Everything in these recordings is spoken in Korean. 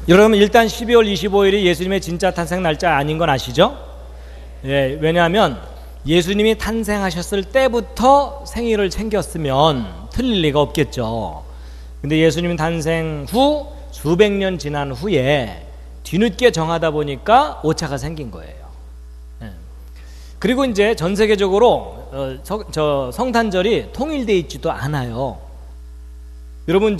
여러분 일단 12월 25일이 예수님의 진짜 탄생 날짜 아닌 건 아시죠? 예, 왜냐하면 예수님이 탄생하셨을 때부터 생일을 챙겼으면 틀릴 리가 없겠죠. 근데 예수님 탄생 후 수백 년 지난 후에 뒤늦게 정하다 보니까 오차가 생긴 거예요. 예. 그리고 이제 전 세계적으로 성탄절이 통일되어 있지도 않아요. 여러분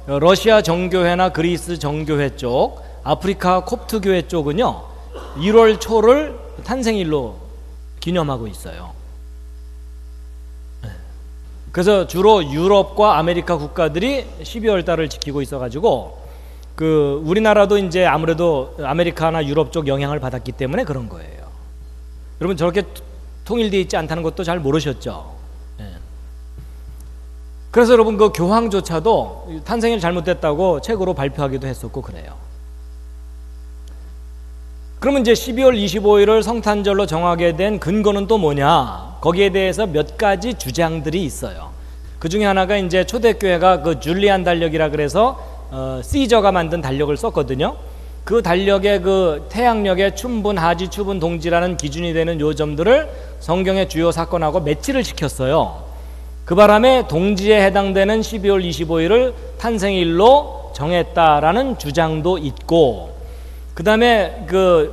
러시아 정교회나 그리스 정교회 쪽, 아프리카 콥트 교회 쪽은요 1월 초를 탄생일로 기념하고 있어요. 그래서 주로 유럽과 아메리카 국가들이 12월 달을 지키고 있어가지고 우리나라도 이제 아무래도 아메리카나 유럽 쪽 영향을 받았기 때문에 그런 거예요. 여러분 저렇게 통일되어 있지 않다는 것도 잘 모르셨죠? 그래서 여러분 교황조차도 탄생일 잘못됐다고 책으로 발표하기도 했었고 그래요. 그러면 이제 12월 25일을 성탄절로 정하게 된 근거는 또 뭐냐? 거기에 대해서 몇 가지 주장들이 있어요. 그 중에 하나가 이제 초대교회가 줄리안 달력이라 그래서 시저가 만든 달력을 썼거든요. 그 달력의 태양력의 춘분, 하지, 추분, 동지라는 기준이 되는 요점들을 성경의 주요 사건하고 매치를 시켰어요. 그 바람에 동지에 해당되는 12월 25일을 탄생일로 정했다라는 주장도 있고, 그 다음에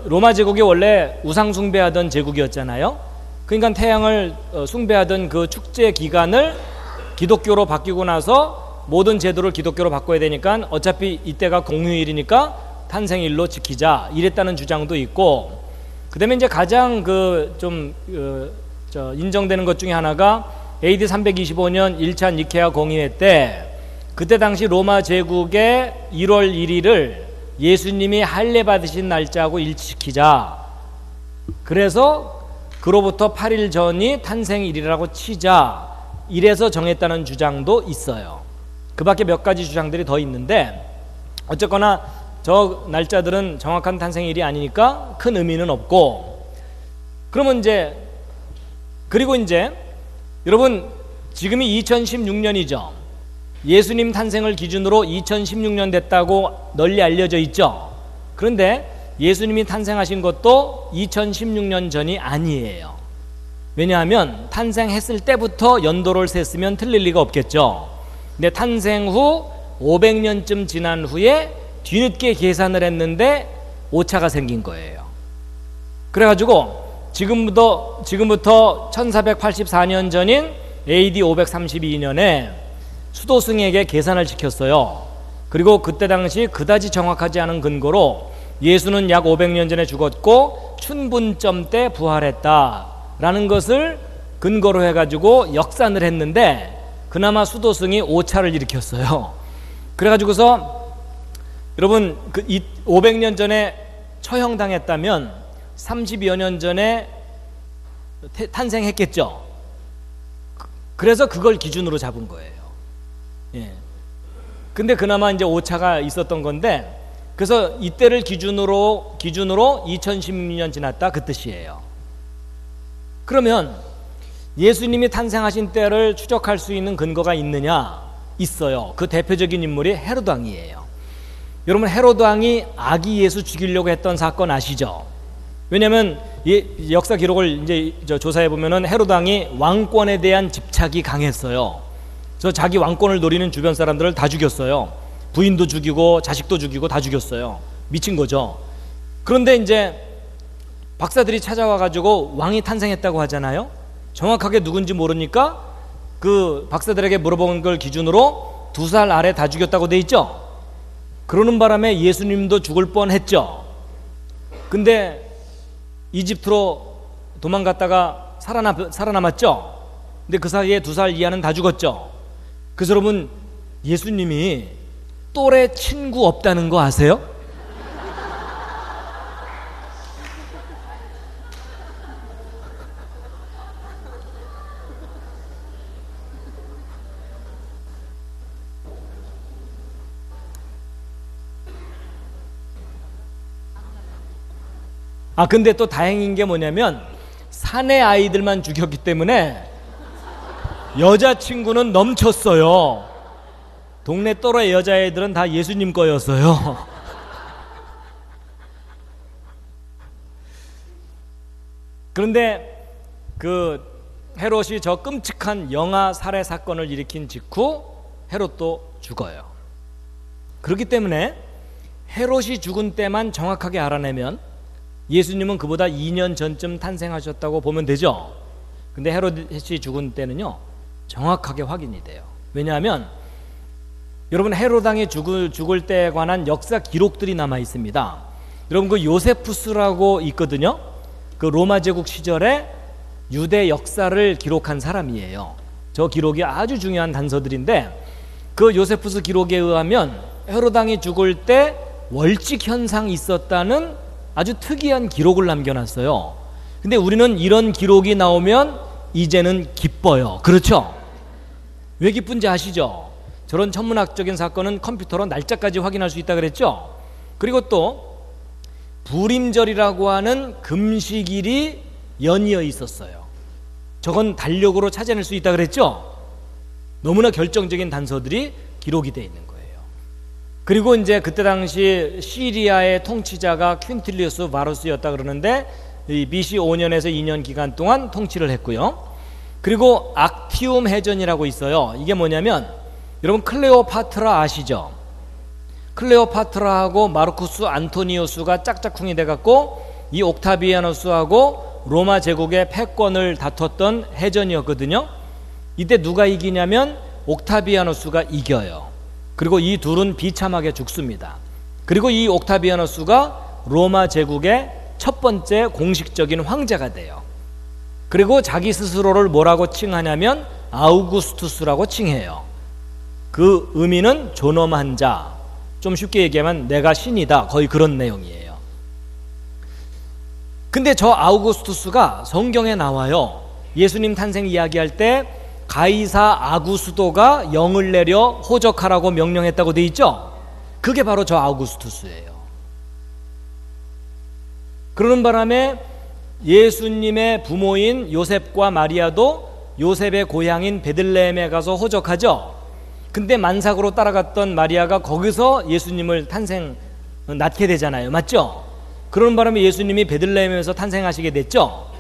로마 제국이 원래 우상 숭배하던 제국이었잖아요. 그러니까 태양을 숭배하던 그 축제 기간을 기독교로 바뀌고 나서 모든 제도를 기독교로 바꿔야 되니까 어차피 이때가 공휴일이니까 탄생일로 지키자 이랬다는 주장도 있고, 그 다음에 이제 가장 인정되는 것 중에 하나가 AD 325년 1차 니케아 공의회 때 그때 당시 로마 제국의 1월 1일을 예수님이 할례 받으신 날짜하고 일치시키자. 그래서 그로부터 8일 전이 탄생일이라고 치자. 이래서 정했다는 주장도 있어요. 그 밖에 몇 가지 주장들이 더 있는데 어쨌거나 저 날짜들은 정확한 탄생일이 아니니까 큰 의미는 없고, 그러면 그리고 여러분 지금이 2016년이죠. 예수님 탄생을 기준으로 2016년 됐다고 널리 알려져 있죠. 그런데 예수님이 탄생하신 것도 2016년 전이 아니에요. 왜냐하면 탄생했을 때부터 연도를 셌으면 틀릴 리가 없겠죠. 근데 탄생 후 500년쯤 지난 후에 뒤늦게 계산을 했는데 오차가 생긴 거예요. 그래가지고 지금부터 1484년 전인 AD 532년에 수도승에게 계산을 시켰어요. 그리고 그때 당시 그다지 정확하지 않은 근거로 예수는 약 500년 전에 죽었고 춘분점 때 부활했다라는 것을 근거로 해가지고 역산을 했는데 그나마 수도승이 오차를 일으켰어요. 그래가지고서 여러분 500년 전에 처형당했다면 30여 년 전에 탄생했겠죠. 그래서 그걸 기준으로 잡은 거예요. 예. 근데 그나마 이제 오차가 있었던 건데, 그래서 이때를 기준으로 2016년 지났다 그 뜻이에요. 그러면 예수님이 탄생하신 때를 추적할 수 있는 근거가 있느냐? 있어요. 그 대표적인 인물이 헤로드 왕이에요. 여러분 헤로드 왕이 아기 예수 죽이려고 했던 사건 아시죠? 왜냐하면 역사 기록을 이제 조사해 보면은 헤로드 왕이 왕권에 대한 집착이 강했어요. 그래서 자기 왕권을 노리는 주변 사람들을 다 죽였어요. 부인도 죽이고 자식도 죽이고 다 죽였어요. 미친 거죠. 그런데 이제 박사들이 찾아와 가지고 왕이 탄생했다고 하잖아요. 정확하게 누군지 모르니까 그 박사들에게 물어본 걸 기준으로 2살 아래 다 죽였다고 돼 있죠. 그러는 바람에 예수님도 죽을 뻔했죠. 근데 이집트로 도망갔다가 살아남았죠. 근데 그 사이에 2살 이하는 다 죽었죠. 그래서 여러분 예수님이 또래 친구 없다는 거 아세요? 근데 또 다행인 게 뭐냐면 사내 아이들만 죽였기 때문에 여자친구는 넘쳤어요. 동네 또래 여자애들은 다 예수님 거였어요. 그런데 그 헤롯이 저 끔찍한 영아 살해 사건을 일으킨 직후 헤롯도 죽어요. 그렇기 때문에 헤롯이 죽은 때만 정확하게 알아내면 예수님은 그보다 2년 전쯤 탄생하셨다고 보면 되죠. 근데 헤롯이 죽은 때는요 정확하게 확인이 돼요. 왜냐하면 여러분 헤롯 왕이 죽을 때에 관한 역사 기록들이 남아 있습니다. 여러분 그 요세푸스라고 있거든요. 그 로마 제국 시절에 유대 역사를 기록한 사람이에요. 저 기록이 아주 중요한 단서들인데 그 요세푸스 기록에 의하면 헤롯 왕이 죽을 때 월직 현상이 있었다는 아주 특이한 기록을 남겨놨어요. 근데 우리는 이런 기록이 나오면 이제는 기뻐요. 그렇죠? 왜 기쁜지 아시죠? 저런 천문학적인 사건은 컴퓨터로 날짜까지 확인할 수 있다 그랬죠? 그리고 또 불임절이라고 하는 금식일이 연이어 있었어요. 저건 달력으로 찾아낼 수 있다 그랬죠? 너무나 결정적인 단서들이 기록이 되어 있는 거예요. 그리고 이제 그때 당시 시리아의 통치자가 퀸틸리우스 바루스였다 그러는데 BC 5년에서 2년 기간 동안 통치를 했고요. 그리고 악티움 해전이라고 있어요. 이게 뭐냐면 여러분 클레오파트라 아시죠? 클레오파트라하고 마르쿠스 안토니우스가 짝짝꿍이 돼갖고 이 옥타비아누스하고 로마 제국의 패권을 다퉜던 해전이었거든요. 이때 누가 이기냐면 옥타비아누스가 이겨요. 그리고 이 둘은 비참하게 죽습니다. 그리고 이 옥타비아누스가 로마 제국의 첫 번째 공식적인 황제가 돼요. 그리고 자기 스스로를 뭐라고 칭하냐면 아우구스투스라고 칭해요. 그 의미는 존엄한 자, 좀 쉽게 얘기하면 내가 신이다, 거의 그런 내용이에요. 근데 저 아우구스투스가 성경에 나와요. 예수님 탄생 이야기할 때 가이사 아구스도가 영을 내려 호적하라고 명령했다고 돼 있죠? 그게 바로 저 아우구스투스예요. 그러는 바람에 예수님의 부모인 요셉과 마리아도 요셉의 고향인 베들레헴에 가서 호적하죠. 근데 만삭으로 따라갔던 마리아가 거기서 예수님을 낳게 되잖아요. 맞죠? 그러는 바람에 예수님이 베들레헴에서 탄생하시게 됐죠.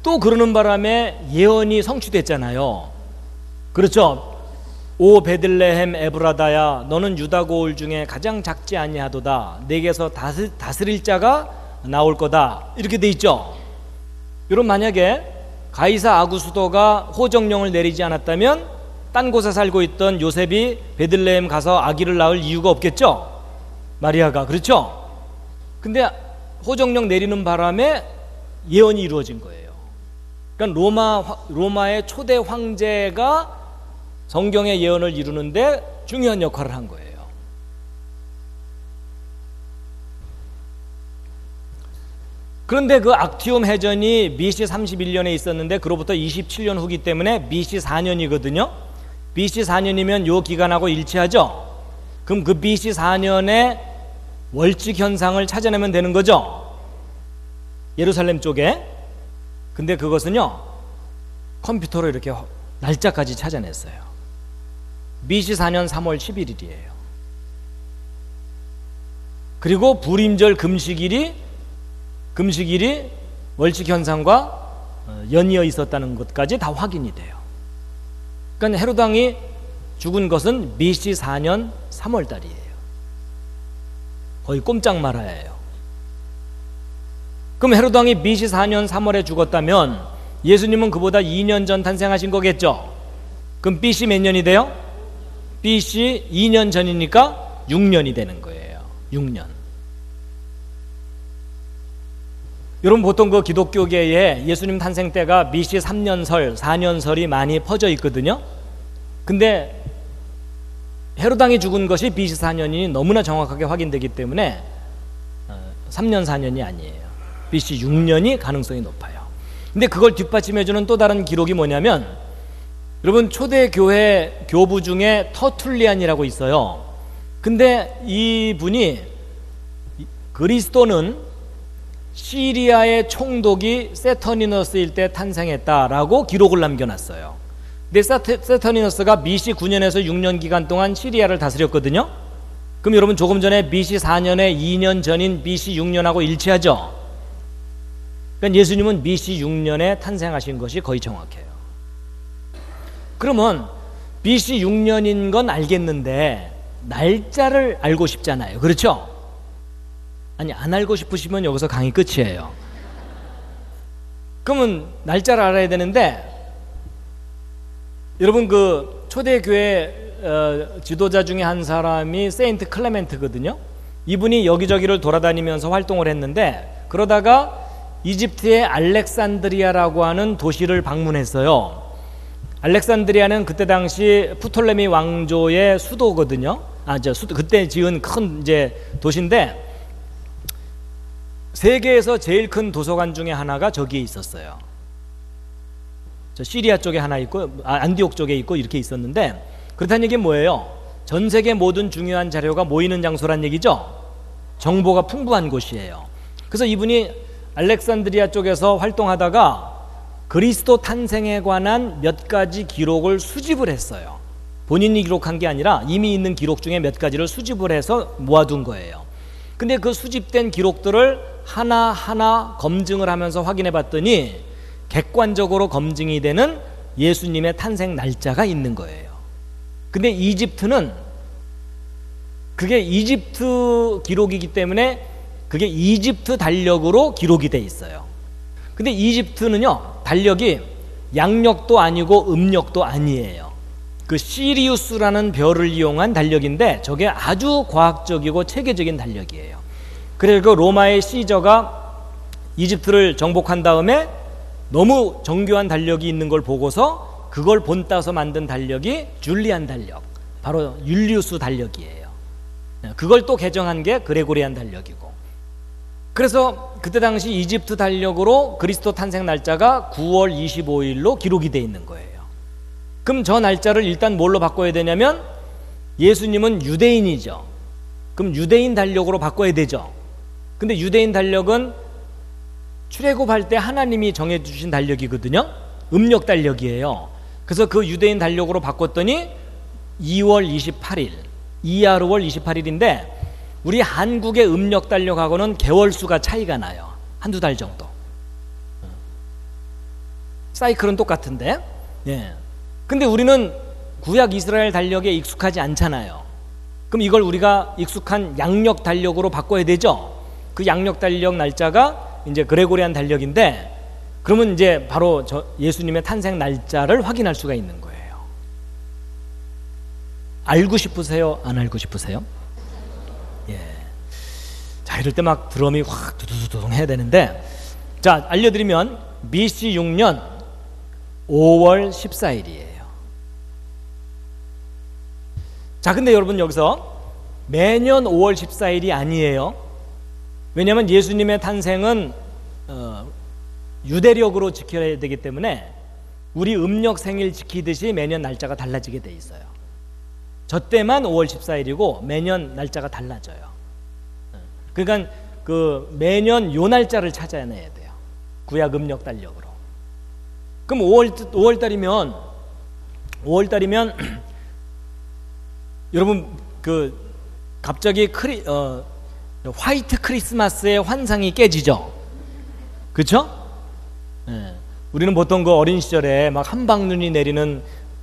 또 그러는 바람에 예언이 성취됐잖아요. 그렇죠? 오 베들레헴 에브라다야, 너는 유다 고을 중에 가장 작지 아니하도다. 내게서 다스릴 자가 나올 거다. 이렇게 돼 있죠. 여러분 만약에 가이사 아구스도가 호정령을 내리지 않았다면 딴 곳에 살고 있던 요셉이 베들레헴 가서 아기를 낳을 이유가 없겠죠. 마리아가. 그렇죠? 근데 호정령 내리는 바람에 예언이 이루어진 거예요. 그러니까 로마의 초대 황제가 성경의 예언을 이루는데 중요한 역할을 한 거예요. 그런데 그 악티움 해전이 BC 31년에 있었는데 그로부터 27년 후기 때문에 BC 4년이거든요. BC 4년이면 요 기간하고 일치하죠. 그럼 그 BC 4년에 월직 현상을 찾아내면 되는 거죠. 예루살렘 쪽에. 근데 그것은요 컴퓨터로 이렇게 날짜까지 찾아냈어요. BC 4년 3월 11일이에요. 그리고 불임절 금식일이 월직 현상과 연이어 있었다는 것까지 다 확인이 돼요. 그러니까 헤롯 왕이 죽은 것은 BC 4년 3월 달이에요. 거의 꼼짝 말아야해요. 그럼 헤롯 왕이 BC 4년 3월에 죽었다면 예수님은 그보다 2년 전 탄생하신 거겠죠. 그럼 BC 몇 년이 돼요? BC 2년 전이니까 6년이 되는 거예요. 6년. 여러분 보통 그 기독교계에 예수님 탄생 때가 BC 3년설, 4년설이 많이 퍼져 있거든요. 근데 헤롯 왕이 죽은 것이 BC 4년이 너무나 정확하게 확인되기 때문에 3년 4년이 아니에요. BC 6년이 가능성이 높아요. 근데 그걸 뒷받침해주는 또 다른 기록이 뭐냐면 여러분 초대교회 교부 중에 터툴리안이라고 있어요. 근데 이분이 그리스도는 시리아의 총독이 세터니너스일 때 탄생했다라고 기록을 남겨놨어요. 근데 세터니너스가 BC 9년에서 6년 기간 동안 시리아를 다스렸거든요. 그럼 여러분 조금 전에 BC 4년에 2년 전인 BC 6년하고 일치하죠? 그러니까 예수님은 BC 6년에 탄생하신 것이 거의 정확해요. 그러면 BC 6년인 건 알겠는데 날짜를 알고 싶잖아요. 그렇죠? 아니, 안 알고 싶으시면 여기서 강의 끝이에요. 그러면 날짜를 알아야 되는데, 여러분 그 초대교회 지도자 중에 한 사람이 세인트 클레멘트거든요. 이분이 여기저기를 돌아다니면서 활동을 했는데, 그러다가 이집트의 알렉산드리아라고 하는 도시를 방문했어요. 알렉산드리아는 그때 당시 프톨레미 왕조의 수도거든요. 그때 지은 큰 이제 도시인데, 세계에서 제일 큰 도서관 중에 하나가 저기에 있었어요. 저 시리아 쪽에 하나 있고, 안디옥 쪽에 있고 이렇게 있었는데, 그렇다는 얘기는 뭐예요? 전 세계 모든 중요한 자료가 모이는 장소란 얘기죠. 정보가 풍부한 곳이에요. 그래서 이분이 알렉산드리아 쪽에서 활동하다가 그리스도 탄생에 관한 몇 가지 기록을 수집을 했어요. 본인이 기록한 게 아니라 이미 있는 기록 중에 몇 가지를 수집을 해서 모아둔 거예요. 근데 그 수집된 기록들을 하나하나 검증을 하면서 확인해 봤더니 객관적으로 검증이 되는 예수님의 탄생 날짜가 있는 거예요. 근데 이집트는 그게 이집트 기록이기 때문에 그게 이집트 달력으로 기록이 돼 있어요. 근데 이집트는요, 달력이 양력도 아니고 음력도 아니에요. 그 시리우스라는 별을 이용한 달력인데 저게 아주 과학적이고 체계적인 달력이에요. 그래서 그 로마의 시저가 이집트를 정복한 다음에 너무 정교한 달력이 있는 걸 보고서 그걸 본따서 만든 달력이 줄리안 달력, 바로 율리우스 달력이에요. 그걸 또 개정한 게 그레고리안 달력이고, 그래서 그때 당시 이집트 달력으로 그리스도 탄생 날짜가 9월 25일로 기록이 돼 있는 거예요. 그럼 저 날짜를 일단 뭘로 바꿔야 되냐면, 예수님은 유대인이죠. 그럼 유대인 달력으로 바꿔야 되죠. 근데 유대인 달력은 출애굽할 때 하나님이 정해주신 달력이거든요. 음력 달력이에요. 그래서 그 유대인 달력으로 바꿨더니 2월 28일, 이하르월 28일인데 우리 한국의 음력 달력하고는 개월수가 차이가 나요. 한두 달 정도. 사이클은 똑같은데. 예. 근데 우리는 구약 이스라엘 달력에 익숙하지 않잖아요. 그럼 이걸 우리가 익숙한 양력 달력으로 바꿔야 되죠. 그 양력 달력 날짜가 이제 그레고리안 달력인데, 그러면 이제 바로 예수님의 탄생 날짜를 확인할 수가 있는 거예요. 알고 싶으세요? 안 알고 싶으세요? 예. 자, 이럴 때 막 드럼이 확 두두두둥 해야 되는데, 자, 알려드리면 BC 6년 5월 14일이에요. 자, 근데 여러분 여기서 매년 5월 14일이 아니에요. 왜냐하면 예수님의 탄생은 유대력으로 지켜야 되기 때문에 우리 음력 생일 지키듯이 매년 날짜가 달라지게 돼 있어요. 저 때만 5월 14일이고 매년 날짜가 달라져요. 그러니까 그 매년 요 날짜를 찾아내야 돼요. 구약 음력 달력으로. 그럼 5월 달이면 여러분 그 갑자기 화이트 크리스마스의 환상이 깨지죠. 그렇죠? 예. 우리는 보통 그 어린 시절에 막 한방눈이 내리는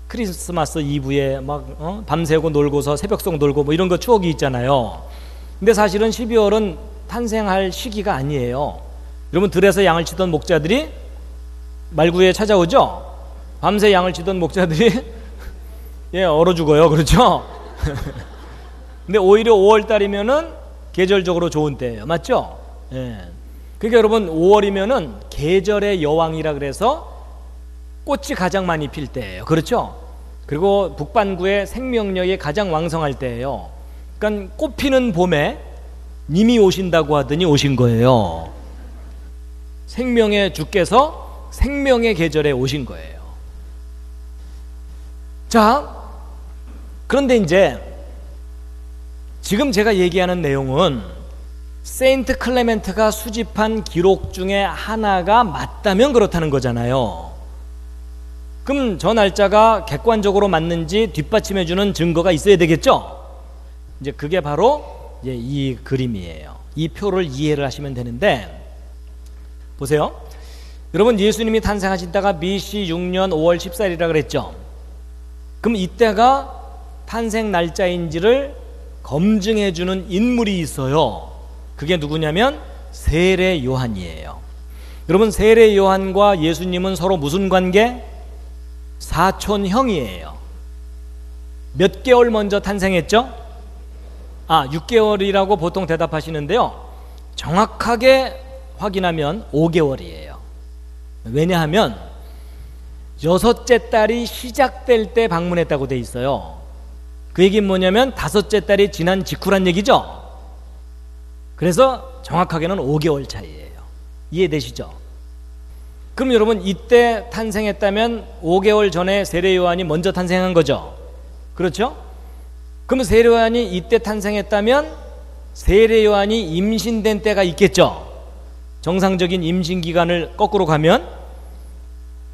크리스마스 이브에 막 밤새고 놀고서 새벽송 놀고 뭐 이런 거 추억이 있잖아요. 근데 사실은 12월은 탄생할 시기가 아니에요. 여러분 들에서 양을 치던 목자들이 말구에 찾아오죠. 밤새 양을 치던 목자들이 예, 얼어 죽어요. 그렇죠? 근데 오히려 5월 달이면은 계절적으로 좋은 때예요. 맞죠? 예. 그러니까 여러분 5월이면은 계절의 여왕이라 그래서 꽃이 가장 많이 필 때예요. 그렇죠? 그리고 북반구의 생명력이 가장 왕성할 때예요. 그러니까 꽃 피는 봄에 님이 오신다고 하더니 오신 거예요. 생명의 주께서 생명의 계절에 오신 거예요. 자, 그런데 이제 지금 제가 얘기하는 내용은 세인트 클레멘트가 수집한 기록 중에 하나가 맞다면 그렇다는 거잖아요. 그럼 저 날짜가 객관적으로 맞는지 뒷받침해주는 증거가 있어야 되겠죠? 이제 그게 바로 이제 이 그림이에요. 이 표를 이해를 하시면 되는데, 보세요. 여러분, 예수님이 탄생하신 때가 BC 6년 5월 14일이라 그랬죠. 그럼 이때가 탄생 날짜인지를 검증해 주는 인물이 있어요. 그게 누구냐면 세례 요한이에요. 여러분, 세례 요한과 예수님은 서로 무슨 관계? 사촌형이에요. 몇 개월 먼저 탄생했죠? 6개월이라고 보통 대답하시는데요, 정확하게 확인하면 5개월이에요. 왜냐하면 6째 딸이 시작될 때 방문했다고 돼 있어요. 그 얘기는 뭐냐면 5째 딸이 지난 직후란 얘기죠. 그래서 정확하게는 5개월 차이예요. 이해되시죠? 그럼 여러분, 이때 탄생했다면 5개월 전에 세례 요한이 먼저 탄생한 거죠. 그렇죠? 그럼 세례 요한이 이때 탄생했다면 세례 요한이 임신된 때가 있겠죠. 정상적인 임신 기간을 거꾸로 가면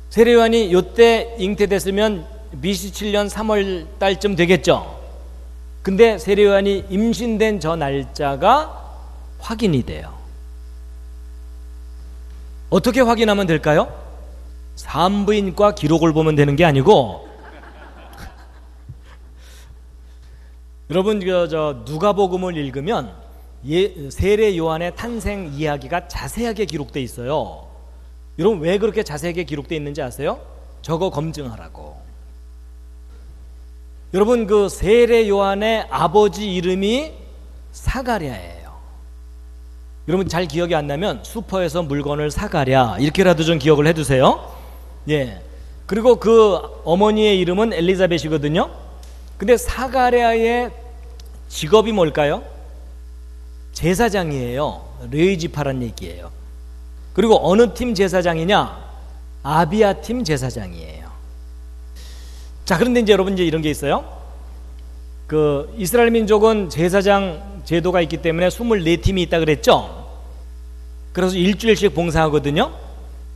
세례 요한이 이때 잉태됐으면 BC 7년 3월 달쯤 되겠죠. 근데 세례 요한이 임신된 저 날짜가 확인이 돼요. 어떻게 확인하면 될까요? 산부인과 기록을 보면 되는 게 아니고 여러분, 누가복음을 읽으면 세례 요한의 탄생 이야기가 자세하게 기록되어 있어요. 여러분, 왜 그렇게 자세하게 기록되어 있는지 아세요? 저거 검증하라고. 여러분, 그 세례 요한의 아버지 이름이 사가랴예요. 여러분, 잘 기억이 안 나면 슈퍼에서 물건을 사가랴 이렇게라도 좀 기억을 해두세요. 예. 그리고 그 어머니의 이름은 엘리자벳이거든요. 근데 사가랴의 직업이 뭘까요? 제사장이에요. 레위지파란 얘기예요. 그리고 어느 팀 제사장이냐? 아비아 팀 제사장이에요. 자, 그런데 이제 여러분, 이제 이런 게 있어요. 그 이스라엘 민족은 제사장 제도가 있기 때문에 24팀이 있다 그랬죠. 그래서 일주일씩 봉사하거든요.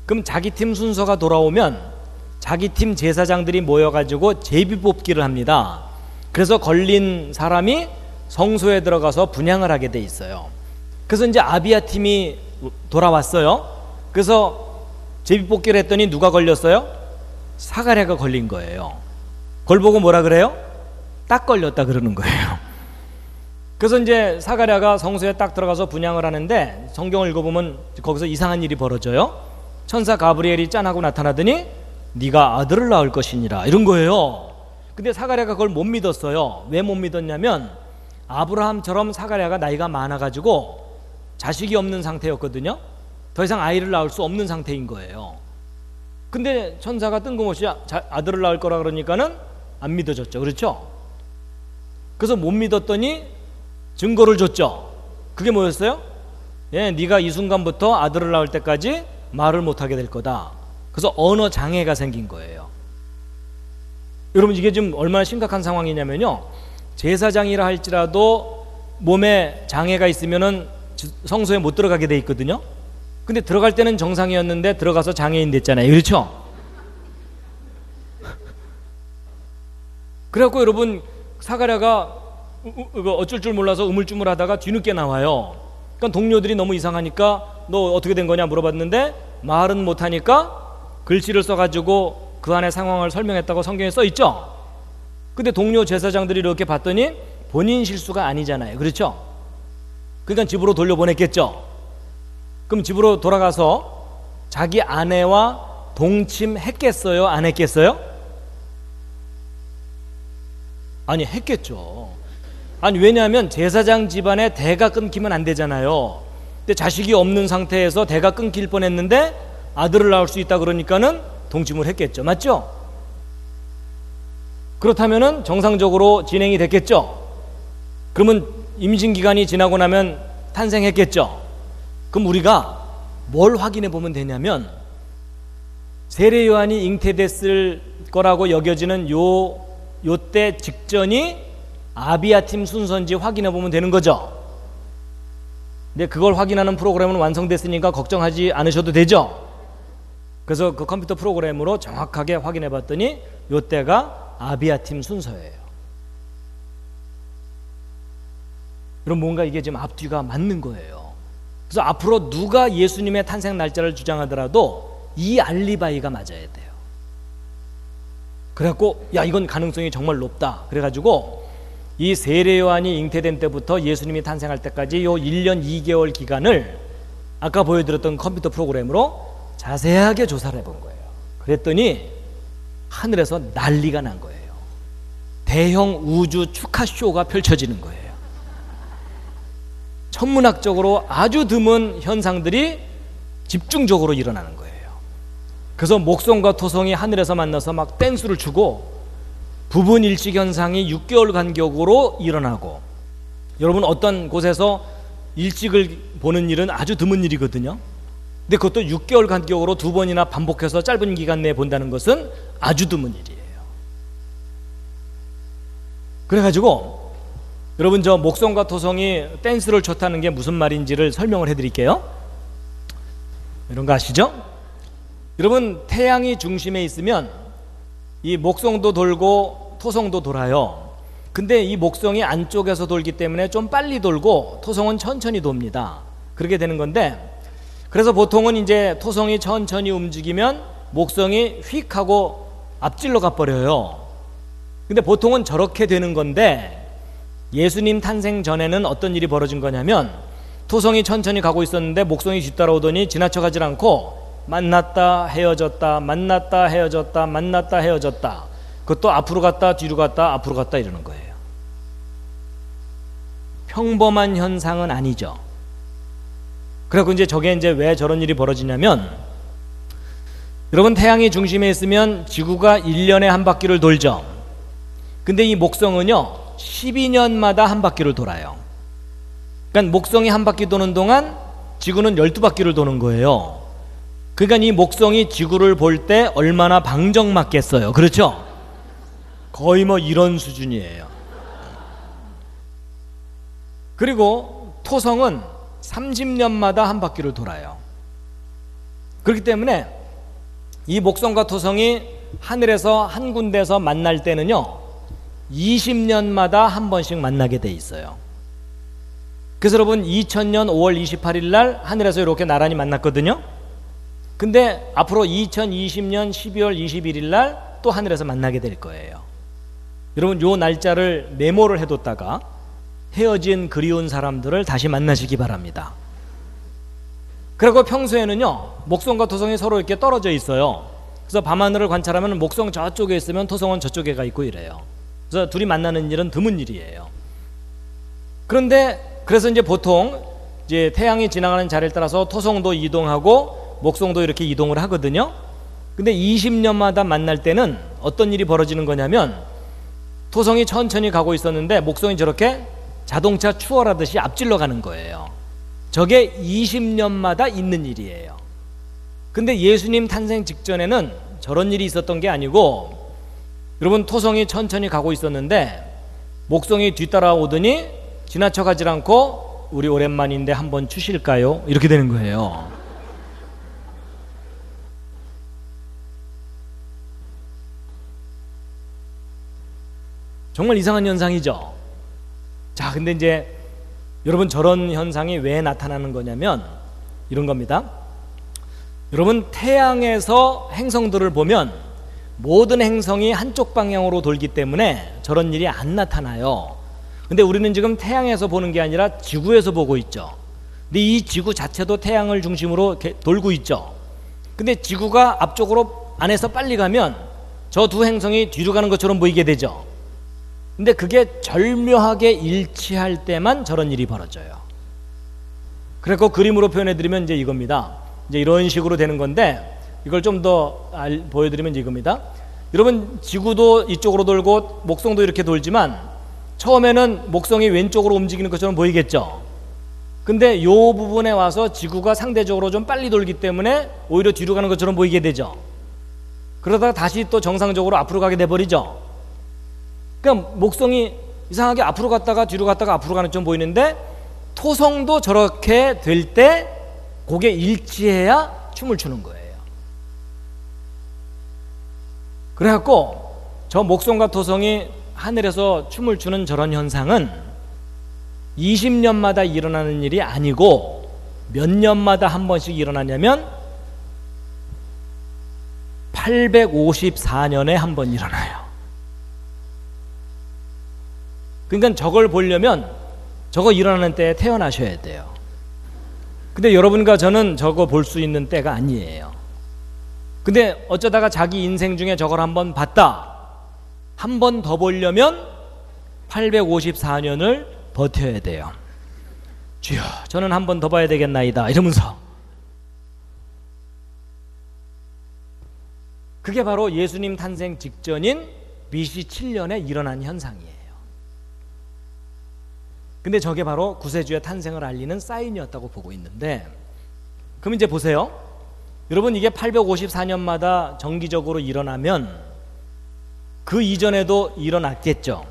그럼 자기 팀 순서가 돌아오면 자기 팀 제사장들이 모여가지고 제비뽑기를 합니다. 그래서 걸린 사람이 성소에 들어가서 분향을 하게 돼 있어요. 그래서 이제 아비아 팀이 돌아왔어요. 그래서 제비뽑기를 했더니 누가 걸렸어요? 사가랴가 걸린 거예요. 그걸 보고 뭐라 그래요? 딱 걸렸다 그러는 거예요. 그래서 이제 사가랴가 성소에 딱 들어가서 분향을 하는데 성경을 읽어보면 거기서 이상한 일이 벌어져요. 천사 가브리엘이 짠하고 나타나더니 네가 아들을 낳을 것이니라 이런 거예요. 근데 사가랴가 그걸 못 믿었어요. 왜 못 믿었냐면 아브라함처럼 사가랴가 나이가 많아가지고 자식이 없는 상태였거든요. 더 이상 아이를 낳을 수 없는 상태인 거예요. 근데 천사가 뜬금없이 아들을 낳을 거라 그러니까는 안 믿어졌죠. 그렇죠? 그래서 못 믿었더니 증거를 줬죠. 그게 뭐였어요? 예, 네가 이 순간부터 아들을 낳을 때까지 말을 못하게 될 거다. 그래서 언어 장애가 생긴 거예요. 여러분, 이게 지금 얼마나 심각한 상황이냐면요, 제사장이라 할지라도 몸에 장애가 있으면은 성소에 못 들어가게 돼 있거든요. 근데 들어갈 때는 정상이었는데 들어가서 장애인 됐잖아요. 그렇죠? 그래갖고 여러분, 사가랴가 어쩔 줄 몰라서 우물쭈물하다가 뒤늦게 나와요. 그러니까 동료들이 너무 이상하니까 너 어떻게 된 거냐 물어봤는데 말은 못하니까 글씨를 써가지고 그 안에 상황을 설명했다고 성경에 써있죠. 근데 동료 제사장들이 이렇게 봤더니 본인 실수가 아니잖아요. 그렇죠? 그러니까 집으로 돌려보냈겠죠. 그럼 집으로 돌아가서 자기 아내와 동침했겠어요? 안 했겠어요? 아니, 했겠죠. 아니, 왜냐하면 제사장 집안에 대가 끊기면 안 되잖아요. 근데 자식이 없는 상태에서 대가 끊길 뻔했는데 아들을 낳을 수 있다 그러니까는 동침을 했겠죠. 맞죠? 그렇다면은 정상적으로 진행이 됐겠죠. 그러면 임신 기간이 지나고 나면 탄생했겠죠. 그럼 우리가 뭘 확인해 보면 되냐면 세례 요한이 잉태됐을 거라고 여겨지는 요때 직전이 아비아 팀 순서인지 확인해 보면 되는 거죠. 근데 그걸 확인하는 프로그램은 완성됐으니까 걱정하지 않으셔도 되죠. 그래서 그 컴퓨터 프로그램으로 정확하게 확인해 봤더니 요때가 아비아 팀 순서예요. 그럼 뭔가 이게 지금 앞뒤가 맞는 거예요. 그래서 앞으로 누가 예수님의 탄생 날짜를 주장하더라도 이 알리바이가 맞아야 돼요. 그래갖고 야, 이건 가능성이 정말 높다. 그래가지고 이 세례 요한이 잉태된 때부터 예수님이 탄생할 때까지 요 1년 2개월 기간을 아까 보여드렸던 컴퓨터 프로그램으로 자세하게 조사를 해본 거예요. 그랬더니 하늘에서 난리가 난 거예요. 대형 우주 축하쇼가 펼쳐지는 거예요. 천문학적으로 아주 드문 현상들이 집중적으로 일어나는 거예요. 그래서 목성과 토성이 하늘에서 만나서 막 댄스를 추고 부분 일식 현상이 6개월 간격으로 일어나고, 여러분 어떤 곳에서 일식을 보는 일은 아주 드문 일이거든요. 근데 그것도 6개월 간격으로 2번이나 반복해서 짧은 기간 내에 본다는 것은 아주 드문 일이에요. 그래가지고 여러분 저 목성과 토성이 댄스를 췄다는 게 무슨 말인지를 설명을 해드릴게요. 이런 거 아시죠? 여러분 태양이 중심에 있으면 이 목성도 돌고 토성도 돌아요. 근데 이 목성이 안쪽에서 돌기 때문에 좀 빨리 돌고 토성은 천천히 돕니다. 그렇게 되는 건데, 그래서 보통은 이제 토성이 천천히 움직이면 목성이 휙 하고 앞질러 가버려요. 근데 보통은 저렇게 되는 건데, 예수님 탄생 전에는 어떤 일이 벌어진 거냐면 토성이 천천히 가고 있었는데 목성이 뒤따라오더니 지나쳐 가질 않고 만났다 헤어졌다 만났다 헤어졌다 만났다 헤어졌다, 그것도 앞으로 갔다 뒤로 갔다 앞으로 갔다 이러는 거예요. 평범한 현상은 아니죠. 그래서 이제 저게 이제 왜 저런 일이 벌어지냐면, 여러분 태양이 중심에 있으면 지구가 1년에 한 바퀴를 돌죠. 근데 이 목성은요 12년마다 한 바퀴를 돌아요. 그러니까 목성이 한 바퀴 도는 동안 지구는 12바퀴를 도는 거예요. 그러니까 이 목성이 지구를 볼 때 얼마나 방정맞겠어요. 그렇죠? 거의 뭐 이런 수준이에요. 그리고 토성은 30년마다 한 바퀴를 돌아요. 그렇기 때문에 이 목성과 토성이 하늘에서 한 군데서 만날 때는요 20년마다 한 번씩 만나게 돼 있어요. 그래서 여러분 2000년 5월 28일 날 하늘에서 이렇게 나란히 만났거든요. 근데 앞으로 2020년 12월 21일 날 또 하늘에서 만나게 될 거예요. 여러분 요 날짜를 메모를 해뒀다가 헤어진 그리운 사람들을 다시 만나시기 바랍니다. 그리고 평소에는요 목성과 토성이 서로 이렇게 떨어져 있어요. 그래서 밤하늘을 관찰하면 목성 저쪽에 있으면 토성은 저쪽에 가 있고 이래요. 그래서 둘이 만나는 일은 드문 일이에요. 그런데 그래서 이제 보통 이제 태양이 지나가는 자리를 따라서 토성도 이동하고 목성도 이렇게 이동을 하거든요. 근데 20년마다 만날 때는 어떤 일이 벌어지는 거냐면, 토성이 천천히 가고 있었는데 목성이 저렇게 자동차 추월하듯이 앞질러 가는 거예요. 저게 20년마다 있는 일이에요. 근데 예수님 탄생 직전에는 저런 일이 있었던 게 아니고, 여러분 토성이 천천히 가고 있었는데 목성이 뒤따라오더니 지나쳐 가질 않고 우리 오랜만인데 한번 추실까요? 이렇게 되는 거예요. 정말 이상한 현상이죠. 자, 근데 이제 여러분 저런 현상이 왜 나타나는 거냐면 이런 겁니다. 여러분 태양에서 행성들을 보면 모든 행성이 한쪽 방향으로 돌기 때문에 저런 일이 안 나타나요. 근데 우리는 지금 태양에서 보는 게 아니라 지구에서 보고 있죠. 근데 이 지구 자체도 태양을 중심으로 이렇게 돌고 있죠. 근데 지구가 앞쪽으로 안에서 빨리 가면 저 두 행성이 뒤로 가는 것처럼 보이게 되죠. 근데 그게 절묘하게 일치할 때만 저런 일이 벌어져요. 그래서 그림으로 표현해드리면 이제 이겁니다. 이제 이런 식으로 되는 건데, 이걸 좀 더 보여드리면 이겁니다. 여러분 지구도 이쪽으로 돌고 목성도 이렇게 돌지만 처음에는 목성이 왼쪽으로 움직이는 것처럼 보이겠죠. 근데 요 부분에 와서 지구가 상대적으로 좀 빨리 돌기 때문에 오히려 뒤로 가는 것처럼 보이게 되죠. 그러다가 다시 또 정상적으로 앞으로 가게 돼버리죠. 그러니까 목성이 이상하게 앞으로 갔다가 뒤로 갔다가 앞으로 가는 좀 보이는데, 토성도 저렇게 될 때 그게 일치해야 춤을 추는 거예요. 그래갖고 저 목성과 토성이 하늘에서 춤을 추는 저런 현상은 20년마다 일어나는 일이 아니고 몇 년마다 한 번씩 일어나냐면 854년에 한 번 일어나요. 그러니까 저걸 보려면 저거 일어나는 때에 태어나셔야 돼요. 근데 여러분과 저는 저거 볼 수 있는 때가 아니에요. 근데 어쩌다가 자기 인생 중에 저걸 한번 봤다. 한 번 더 보려면 854년을 버텨야 돼요. 주여, 저는 한 번 더 봐야 되겠나이다 이러면서. 그게 바로 예수님 탄생 직전인 BC 7년에 일어난 현상이에요. 근데 저게 바로 구세주의 탄생을 알리는 사인이었다고 보고 있는데, 그럼 이제 보세요. 여러분, 이게 854년마다 정기적으로 일어나면 그 이전에도 일어났겠죠.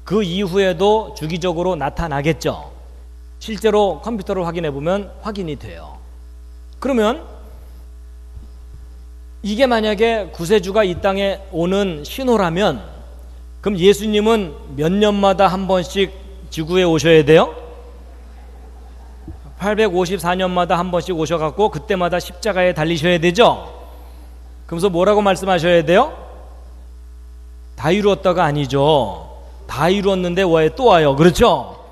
그 이후에도 주기적으로 나타나겠죠. 실제로 컴퓨터를 확인해 보면 확인이 돼요. 그러면 이게 만약에 구세주가 이 땅에 오는 신호라면, 그럼 예수님은 몇 년마다 한 번씩 지구에 오셔야 돼요? 854년마다 한 번씩 오셔갖고 그때마다 십자가에 달리셔야 되죠? 그러면서 뭐라고 말씀하셔야 돼요? 다 이루었다가 아니죠. 다 이루었는데 왜 또 와요? 그렇죠?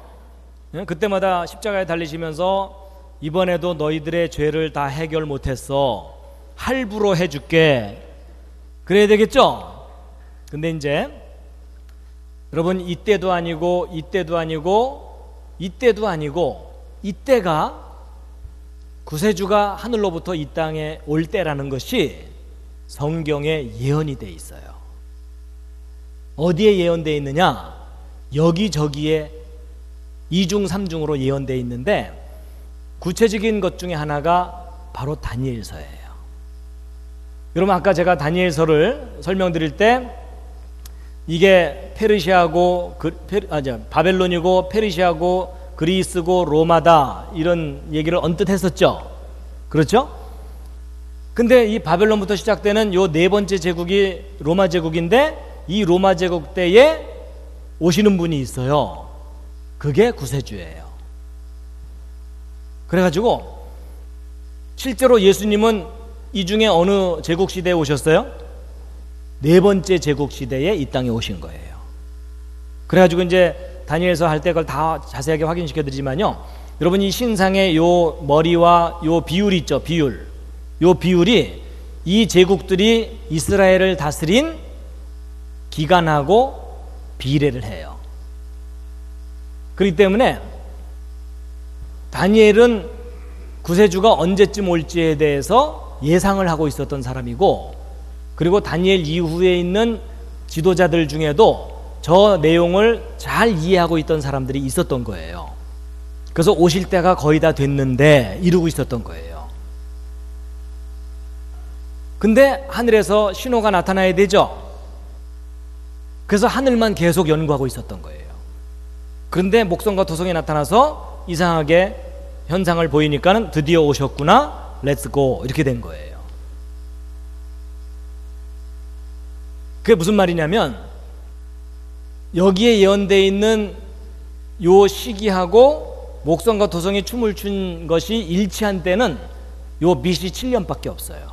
그때마다 십자가에 달리시면서 이번에도 너희들의 죄를 다 해결 못했어. 할부로 해줄게. 그래야 되겠죠? 근데 이제 여러분, 이때도 아니고 이때도 아니고 이때도 아니고 이때가 구세주가 하늘로부터 이 땅에 올 때라는 것이 성경에 예언이 돼 있어요. 어디에 예언되어 있느냐? 여기저기에 이중삼중으로 예언되어 있는데, 구체적인 것 중에 하나가 바로 다니엘서예요. 여러분, 아까 제가 다니엘서를 설명드릴 때 이게 페르시아고 바벨론이고 페르시아고 그리스고 로마다 이런 얘기를 언뜻 했었죠. 그렇죠? 근데 이 바벨론부터 시작되는 요 네 번째 제국이 로마 제국인데, 이 로마 제국 때에 오시는 분이 있어요. 그게 구세주예요. 그래가지고 실제로 예수님은 이 중에 어느 제국 시대에 오셨어요? 네 번째 제국 시대에 이 땅에 오신 거예요. 그래가지고 이제 다니엘서 할 때 그걸 다 자세하게 확인시켜 드리지만요, 여러분, 이 신상의 요 머리와 요 비율이 있죠. 비율. 요 비율이 이 제국들이 이스라엘을 다스린 기간하고 비례를 해요. 그렇기 때문에 다니엘은 구세주가 언제쯤 올지에 대해서 예상을 하고 있었던 사람이고, 그리고 다니엘 이후에 있는 지도자들 중에도 저 내용을 잘 이해하고 있던 사람들이 있었던 거예요. 그래서 오실 때가 거의 다 됐는데 이러고 있었던 거예요. 근데 하늘에서 신호가 나타나야 되죠. 그래서 하늘만 계속 연구하고 있었던 거예요. 그런데 목성과 토성이 나타나서 이상하게 현상을 보이니까는 드디어 오셨구나, 렛츠고, 이렇게 된 거예요. 그게 무슨 말이냐면, 여기에 예언되어 있는 요 시기하고 목성과 토성이 춤을 춘 것이 일치한 때는 요 BC 7년밖에 없어요.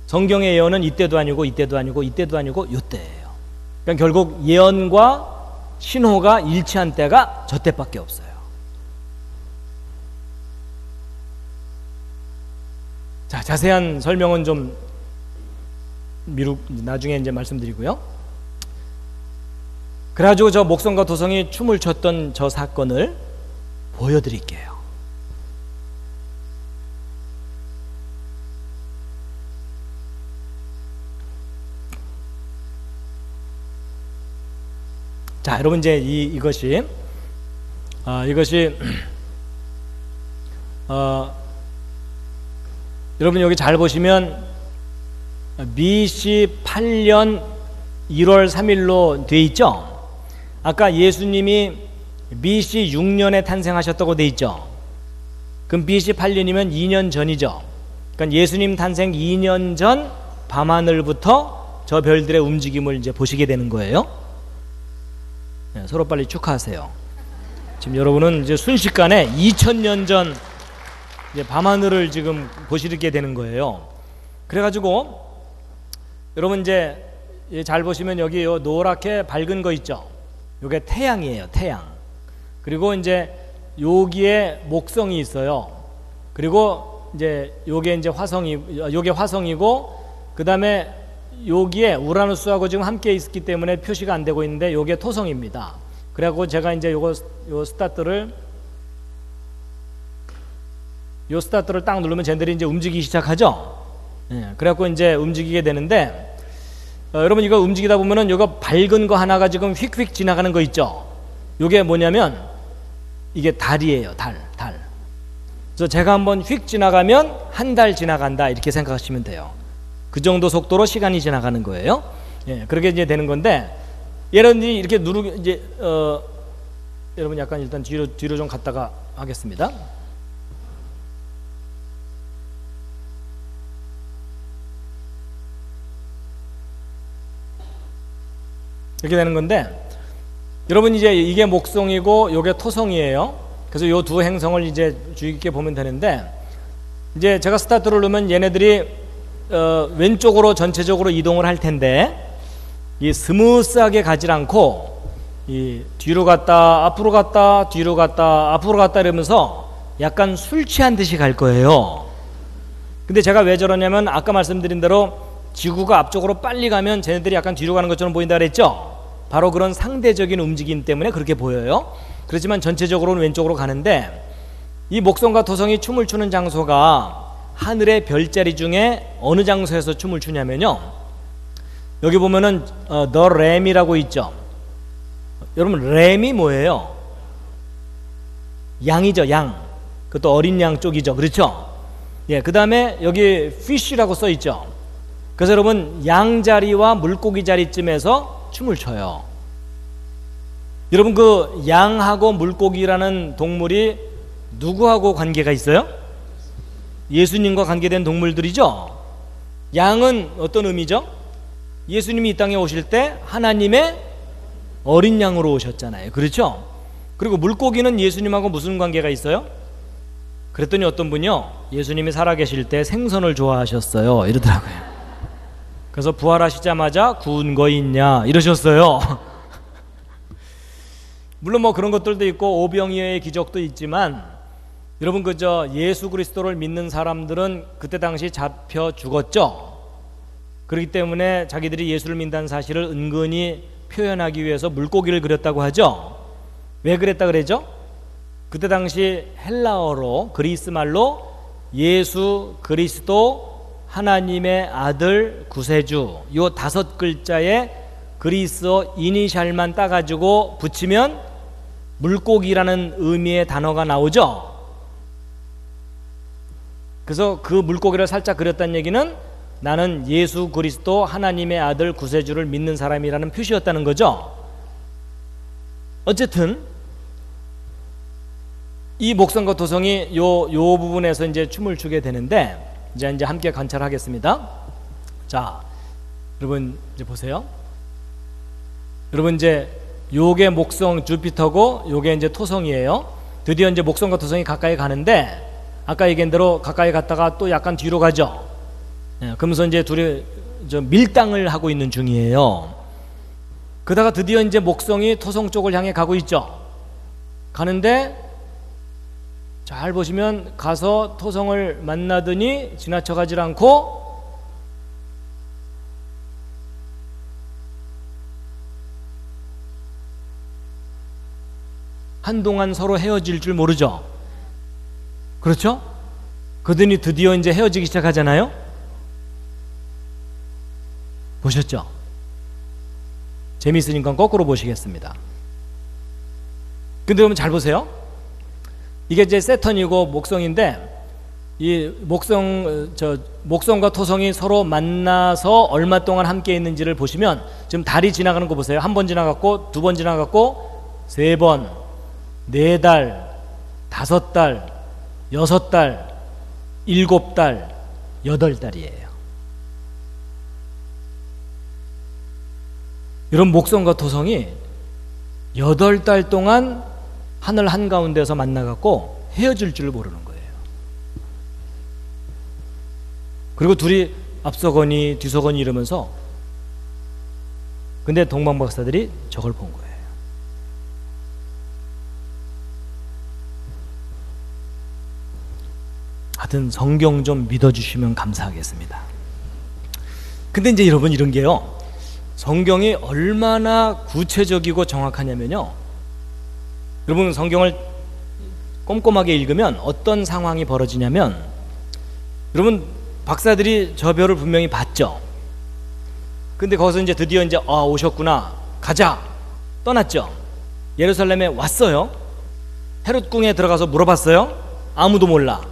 성경의 예언은 이때도 아니고 이때도 아니고 이때도 아니고 요때예요. 그러니까 결국 예언과 신호가 일치한 때가 저 때밖에 없어요. 자, 자세한 설명은 좀 나중에 이제 말씀드리고요. 그래가지고 저 목성과 토성이 춤을 췄던 저 사건을 보여드릴게요. 자, 여러분, 이제 이것이 여러분 여기 잘 보시면 BC 8년 1월 3일로 돼 있죠. 아까 예수님이 BC 6년에 탄생하셨다고 돼 있죠. 그럼 BC 8년이면 2년 전이죠. 그러니까 예수님 탄생 2년 전 밤하늘부터 저 별들의 움직임을 이제 보시게 되는 거예요. 네, 서로 빨리 축하하세요. 지금 여러분은 이제 순식간에 2000년 전 이제 밤하늘을 지금 보시게 되는 거예요. 그래가지고 여러분 이제 잘 보시면 여기 요 노랗게 밝은 거 있죠. 요게 태양이에요. 태양. 그리고 이제 여기에 목성이 있어요. 그리고 이제 요게 이제 요게 화성이고, 그 다음에 여기에 우라노스하고 지금 함께 있기 때문에 표시가 안 되고 있는데 요게 토성입니다. 그래갖고 제가 이제 요 스타트를 딱 누르면 쟤들이 이제 움직이기 시작하죠. 그래갖고 이제 움직이게 되는데, 여러분 이거 움직이다 보면은 요거 밝은 거 하나가 지금 휙휙 지나가는 거 있죠. 요게 뭐냐면 이게 달이에요. 달. 그래서 제가 한번 휙 지나가면 한 달 지나간다 이렇게 생각하시면 돼요. 그 정도 속도로 시간이 지나가는 거예요. 그렇게 이제 되는 건데, 여러분이 이렇게 누르게 이제 여러분 약간 일단 뒤로 좀 갔다가 하겠습니다. 이렇게 되는 건데, 여러분 이제 이게 목성이고 요게 토성이에요. 그래서 요 두 행성을 이제 주의 깊게 보면 되는데, 이제 제가 스타트를 누르면 얘네들이 왼쪽으로 전체적으로 이동을 할 텐데, 이 스무스하게 가지 않고 이 뒤로 갔다 앞으로 갔다 뒤로 갔다 앞으로 갔다 이러면서 약간 술 취한 듯이 갈 거예요. 근데 제가 왜 저러냐면, 아까 말씀드린 대로 지구가 앞쪽으로 빨리 가면 쟤네들이 약간 뒤로 가는 것처럼 보인다 그랬죠. 바로 그런 상대적인 움직임 때문에 그렇게 보여요. 그렇지만 전체적으로는 왼쪽으로 가는데, 이 목성과 토성이 춤을 추는 장소가 하늘의 별자리 중에 어느 장소에서 춤을 추냐면요, 여기 보면은 더 램이라고 있죠. 여러분 램이 뭐예요? 양이죠. 양. 그것도 어린 양 쪽이죠. 그렇죠? 그 다음에 여기 fish라고 써 있죠. 그래서 여러분 양자리와 물고기 자리쯤에서 춤을 춰요. 여러분 그 양하고 물고기라는 동물이 누구하고 관계가 있어요? 예수님과 관계된 동물들이죠. 양은 어떤 의미죠? 예수님이 이 땅에 오실 때 하나님의 어린 양으로 오셨잖아요. 그렇죠? 그리고 물고기는 예수님하고 무슨 관계가 있어요? 그랬더니 어떤 분이요, 예수님이 살아계실 때 생선을 좋아하셨어요 이러더라고요. 그래서 부활하시자마자 구운 거 있냐 이러셨어요. 물론 뭐 그런 것들도 있고 오병이어의 기적도 있지만, 여러분 그저 예수 그리스도를 믿는 사람들은 그때 당시 잡혀 죽었죠. 그렇기 때문에 자기들이 예수를 믿는다는 사실을 은근히 표현하기 위해서 물고기를 그렸다고 하죠. 왜 그랬다 그러죠? 그때 당시 헬라어로, 그리스 말로 예수 그리스도 하나님의 아들 구세주, 요 5글자의 그리스어 이니셜만 따가지고 붙이면 물고기라는 의미의 단어가 나오죠. 그래서 그 물고기를 살짝 그렸다는 얘기는 나는 예수 그리스도 하나님의 아들 구세주를 믿는 사람이라는 표시였다는 거죠. 어쨌든 이 목성과 토성이 요 부분에서 이제 춤을 추게 되는데, 이제 함께 관찰하겠습니다. 자, 여러분 이제 보세요. 여러분 이제 요게 목성 주피터고 요게 이제 토성이에요. 드디어 이제 목성과 토성이 가까이 가는데, 아까 얘기한 대로 가까이 갔다가 또 약간 뒤로 가죠. 그러면서 이제 둘이 밀당을 하고 있는 중이에요. 그러다가 드디어 이제 목성이 토성 쪽을 향해 가고 있죠. 가는데 잘 보시면 가서 토성을 만나더니 지나쳐가질 않고 한동안 서로 헤어질 줄 모르죠. 그렇죠? 그러더니 드디어 이제 헤어지기 시작하잖아요. 보셨죠? 재미있으니까 거꾸로 보시겠습니다. 근데 여러분 잘 보세요. 이게 이제 세턴이고 목성인데, 이 목성과 토성이 서로 만나서 얼마 동안 함께 있는지를 보시면, 지금 달이 지나가는 거 보세요. 1번 지나갔고, 2번 지나갔고, 3번, 4달, 5달, 6달, 7달, 8달이에요. 이런 목성과 토성이 8달 동안 하늘 한가운데서 만나갖고 헤어질 줄 모르는 거예요. 그리고 둘이 앞서거니 뒤서거니 이러면서, 근데 동방 박사들이 저걸 본 거예요. 하여튼 성경 좀 믿어주시면 감사하겠습니다. 근데 이제 여러분, 이런 게요, 성경이 얼마나 구체적이고 정확하냐면요, 여러분 성경을 꼼꼼하게 읽으면 어떤 상황이 벌어지냐면, 여러분 박사들이 저 별을 분명히 봤죠. 근데 거기서 이제 드디어 이제 오셨구나, 가자, 떠났죠. 예루살렘에 왔어요. 헤롯 궁에 들어가서 물어봤어요. 아무도 몰라.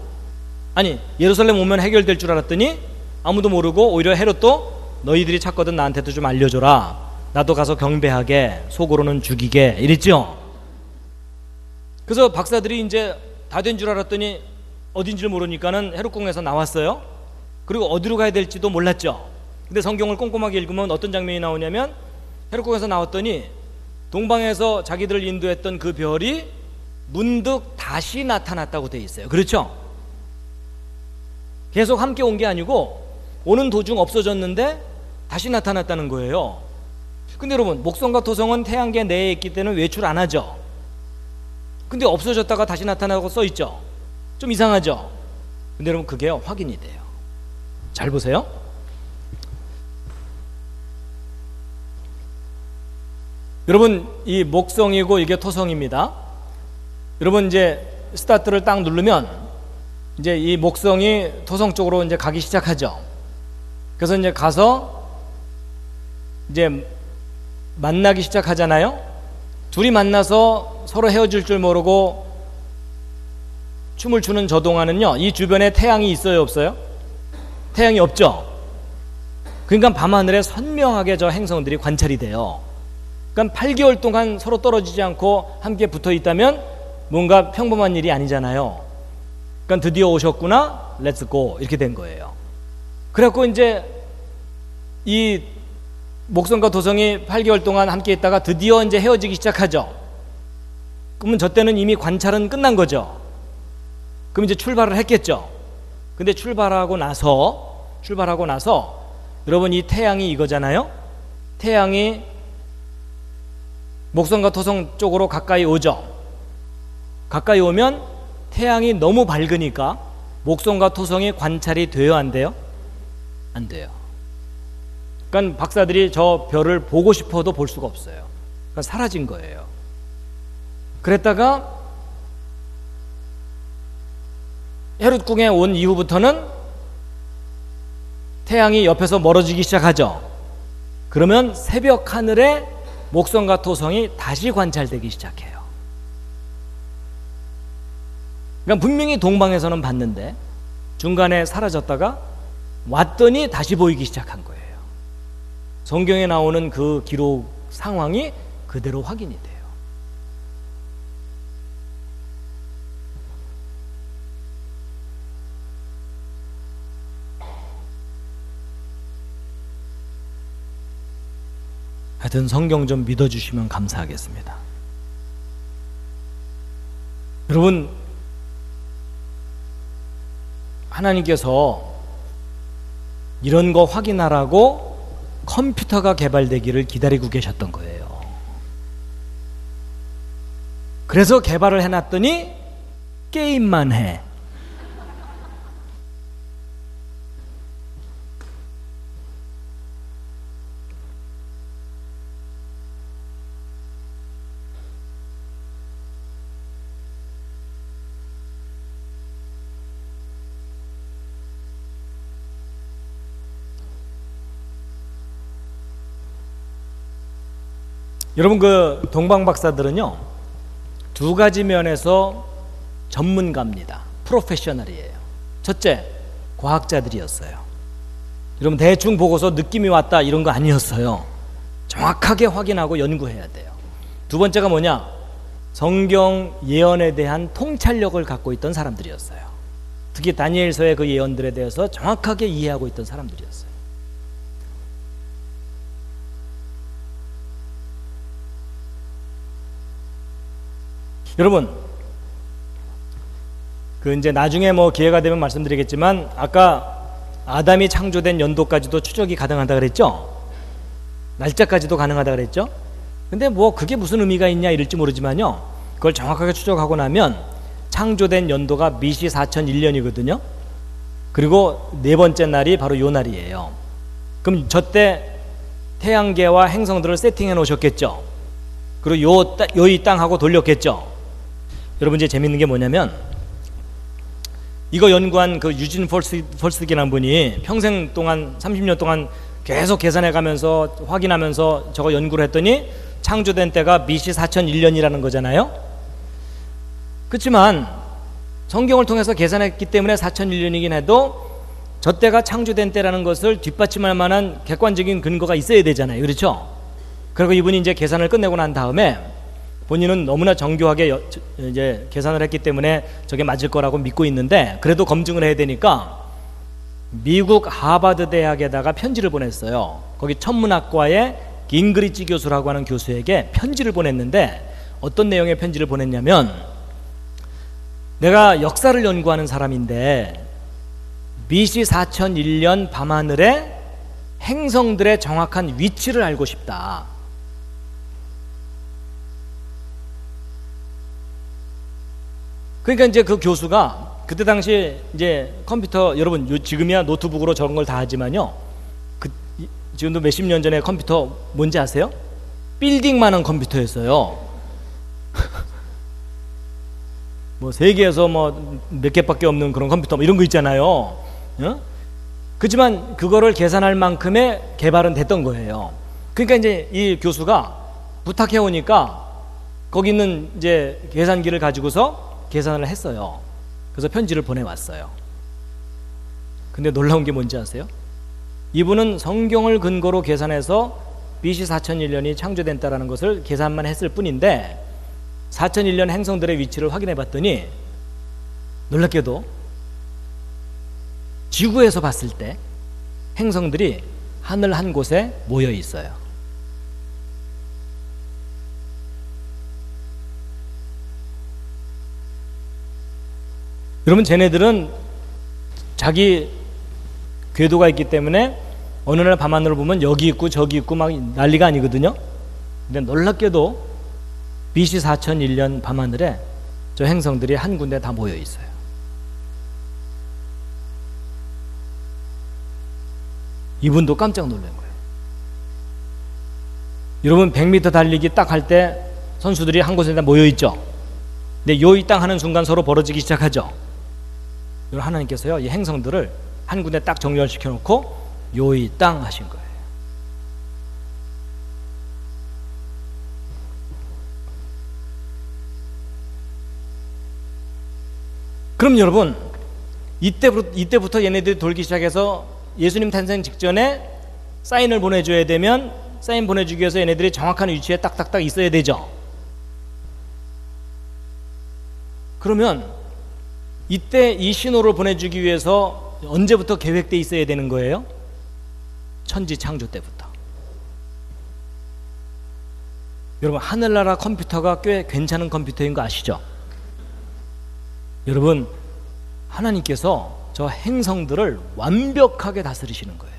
아니, 예루살렘 오면 해결될 줄 알았더니 아무도 모르고, 오히려 헤롯도 너희들이 찾거든 나한테도 좀 알려줘라, 나도 가서 경배하게, 속으로는 죽이게, 이랬죠. 그래서 박사들이 이제 다 된 줄 알았더니 어딘지를 모르니까는 헤롯궁에서 나왔어요. 그리고 어디로 가야 될지도 몰랐죠. 근데 성경을 꼼꼼하게 읽으면 어떤 장면이 나오냐면, 헤롯궁에서 나왔더니 동방에서 자기들을 인도했던 그 별이 문득 다시 나타났다고 돼 있어요. 그렇죠? 계속 함께 온 게 아니고 오는 도중 없어졌는데 다시 나타났다는 거예요. 근데 여러분, 목성과 토성은 태양계 내에 있기 때문에 외출 안 하죠. 근데 없어졌다가 다시 나타나고 써 있죠. 좀 이상하죠. 근데 여러분, 그게 확인이 돼요. 잘 보세요. 여러분, 이 목성이고 이게 토성입니다. 여러분, 이제 스타트를 딱 누르면 이제 이 목성이 토성 쪽으로 이제 가기 시작하죠. 그래서 이제 가서 이제 만나기 시작하잖아요. 둘이 만나서 서로 헤어질 줄 모르고 춤을 추는 저 동안은요, 이 주변에 태양이 있어요, 없어요? 태양이 없죠. 그러니까 밤하늘에 선명하게 저 행성들이 관찰이 돼요. 그러니까 8개월 동안 서로 떨어지지 않고 함께 붙어 있다면 뭔가 평범한 일이 아니잖아요. 그러니까 드디어 오셨구나, 렛츠고, 이렇게 된 거예요. 그래갖고 이제 이 목성과 토성이 8개월 동안 함께 있다가 드디어 이제 헤어지기 시작하죠. 그러면 저 때는 이미 관찰은 끝난 거죠. 그럼 이제 출발을 했겠죠. 근데 출발하고 나서 여러분, 이 태양이 이거잖아요. 태양이 목성과 토성 쪽으로 가까이 오죠. 가까이 오면 태양이 너무 밝으니까 목성과 토성이 관찰이 돼요, 안 돼요? 안 돼요. 그러니까 박사들이 저 별을 보고 싶어도 볼 수가 없어요. 그러니까 사라진 거예요. 그랬다가 헤롯궁에 온 이후부터는 태양이 옆에서 멀어지기 시작하죠. 그러면 새벽 하늘에 목성과 토성이 다시 관찰되기 시작해요. 그러니까 분명히 동방에서는 봤는데 중간에 사라졌다가 왔더니 다시 보이기 시작한 거예요. 성경에 나오는 그 기록 상황이 그대로 확인이 돼요. 하여튼 성경 좀 믿어주시면 감사하겠습니다. 여러분, 하나님께서 이런 거 확인하라고 컴퓨터가 개발되기를 기다리고 계셨던 거예요. 그래서 개발을 해놨더니 게임만 해. 여러분, 그 동방 박사들은요, 두 가지 면에서 전문가입니다. 프로페셔널이에요. 첫째, 과학자들이었어요. 여러분, 대충 보고서 느낌이 왔다 이런 거 아니었어요. 정확하게 확인하고 연구해야 돼요. 두 번째가 뭐냐? 성경 예언에 대한 통찰력을 갖고 있던 사람들이었어요. 특히 다니엘서의 그 예언들에 대해서 정확하게 이해하고 있던 사람들이었어요. 여러분, 그 이제 나중에 뭐 기회가 되면 말씀드리겠지만, 아까 아담이 창조된 연도까지도 추적이 가능하다 그랬죠? 날짜까지도 가능하다 그랬죠? 근데 뭐 그게 무슨 의미가 있냐 이럴지 모르지만요, 그걸 정확하게 추적하고 나면 창조된 연도가 BC 4001년이거든요. 그리고 네 번째 날이 바로 요 날이에요. 그럼 저때 태양계와 행성들을 세팅해 놓으셨겠죠. 그리고 이 땅하고 돌렸겠죠. 여러분, 이제 재밌는 게 뭐냐면, 이거 연구한 그 유진 폴스기라는 분이 평생 동안 30년 동안 계속 계산해 가면서 확인하면서 저거 연구를 했더니 창조된 때가 BC 4001년이라는 거잖아요. 그렇지만 성경을 통해서 계산했기 때문에 4001년이긴 해도 저 때가 창조된 때라는 것을 뒷받침할 만한 객관적인 근거가 있어야 되잖아요. 그렇죠? 그리고 이분이 이제 계산을 끝내고 난 다음에 본인은 너무나 정교하게 이제 계산을 했기 때문에 저게 맞을 거라고 믿고 있는데, 그래도 검증을 해야 되니까 미국 하버드 대학에다가 편지를 보냈어요. 거기 천문학과의 깅그리치 교수라고 하는 교수에게 편지를 보냈는데, 어떤 내용의 편지를 보냈냐면, 내가 역사를 연구하는 사람인데 BC 4001년 밤하늘에 행성들의 정확한 위치를 알고 싶다. 그러니까 이제 그 교수가 그때 당시 이제 컴퓨터, 여러분 지금이야 노트북으로 저런 걸 다 하지만요, 지금도 몇십 년 전에 컴퓨터 뭔지 아세요? 빌딩만한 컴퓨터였어요. 뭐 세계에서 뭐 몇 개밖에 없는 그런 컴퓨터 뭐 이런 거 있잖아요. 어? 그렇지만 그거를 계산할 만큼의 개발은 됐던 거예요. 그러니까 이제 이 교수가 부탁해 오니까 거기 있는 이제 계산기를 가지고서 계산을 했어요. 그래서 편지를 보내왔어요. 근데 놀라운 게 뭔지 아세요? 이분은 성경을 근거로 계산해서 BC 4001년이 창조된다라는 것을 계산만 했을 뿐인데 4001년 행성들의 위치를 확인해 봤더니 놀랍게도 지구에서 봤을 때 행성들이 하늘 한 곳에 모여 있어요. 여러분, 쟤네들은 자기 궤도가 있기 때문에 어느 날 밤하늘을 보면 여기 있고 저기 있고 막 난리가 아니거든요. 근데 놀랍게도 BC 4001년 밤하늘에 저 행성들이 한 군데 다 모여 있어요. 이분도 깜짝 놀란 거예요. 여러분, 100m 달리기 딱 할 때 선수들이 한 곳에 다 모여 있죠. 근데 요이 땅 하는 순간 서로 벌어지기 시작하죠. 여러분, 하나님께서요, 이 행성들을 한 군데 딱 정렬시켜 놓고 요이 땅 하신 거예요. 그럼 여러분, 이때부터 얘네들이 돌기 시작해서 예수님 탄생 직전에 사인을 보내줘야 되면 사인 보내주기 위해서 얘네들이 정확한 위치에 딱딱딱 있어야 되죠. 그러면 이때 이 신호를 보내주기 위해서 언제부터 계획돼 있어야 되는 거예요? 천지 창조 때부터. 여러분, 하늘나라 컴퓨터가 꽤 괜찮은 컴퓨터인 거 아시죠? 여러분, 하나님께서 저 행성들을 완벽하게 다스리시는 거예요.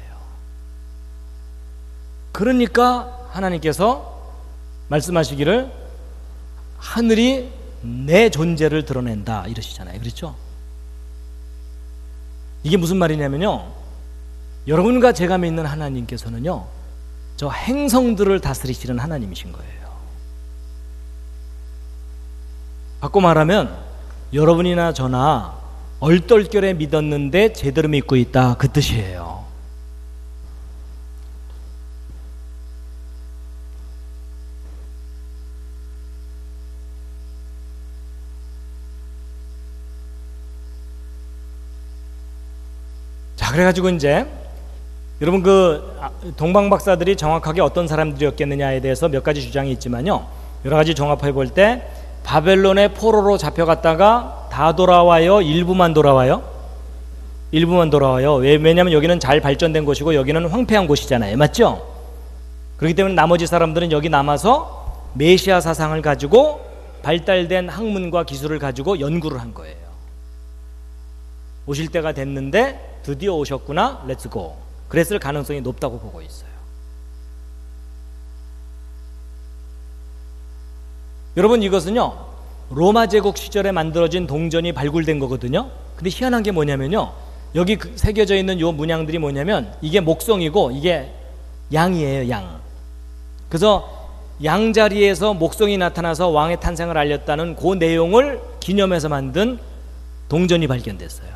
그러니까 하나님께서 말씀하시기를 하늘이 내 존재를 드러낸다 이러시잖아요. 그렇죠? 이게 무슨 말이냐면요, 여러분과 제가 믿는 하나님께서는요, 저 행성들을 다스리시는 하나님이신 거예요. 바꿔 말하면 여러분이나 저나 얼떨결에 믿었는데 제대로 믿고 있다, 그 뜻이에요. 자, 그래가지고 이제 여러분, 그 동방 박사들이 정확하게 어떤 사람들이었겠느냐에 대해서 몇 가지 주장이 있지만요, 여러 가지 종합해 볼 때 바벨론의 포로로 잡혀갔다가 다 돌아와요? 일부만 돌아와요? 일부만 돌아와요. 왜냐하면 여기는 잘 발전된 곳이고 여기는 황폐한 곳이잖아요. 맞죠? 그렇기 때문에 나머지 사람들은 여기 남아서 메시아 사상을 가지고, 발달된 학문과 기술을 가지고 연구를 한 거예요. 오실 때가 됐는데 드디어 오셨구나, 렛츠고. 그랬을 가능성이 높다고 보고 있어요. 여러분, 이것은요 로마 제국 시절에 만들어진 동전이 발굴된 거거든요. 근데 희한한 게 뭐냐면요, 여기 새겨져 있는 요 문양들이 뭐냐면 이게 목성이고 이게 양이에요, 양. 그래서 양 자리에서 목성이 나타나서 왕의 탄생을 알렸다는 그 내용을 기념해서 만든 동전이 발견됐어요.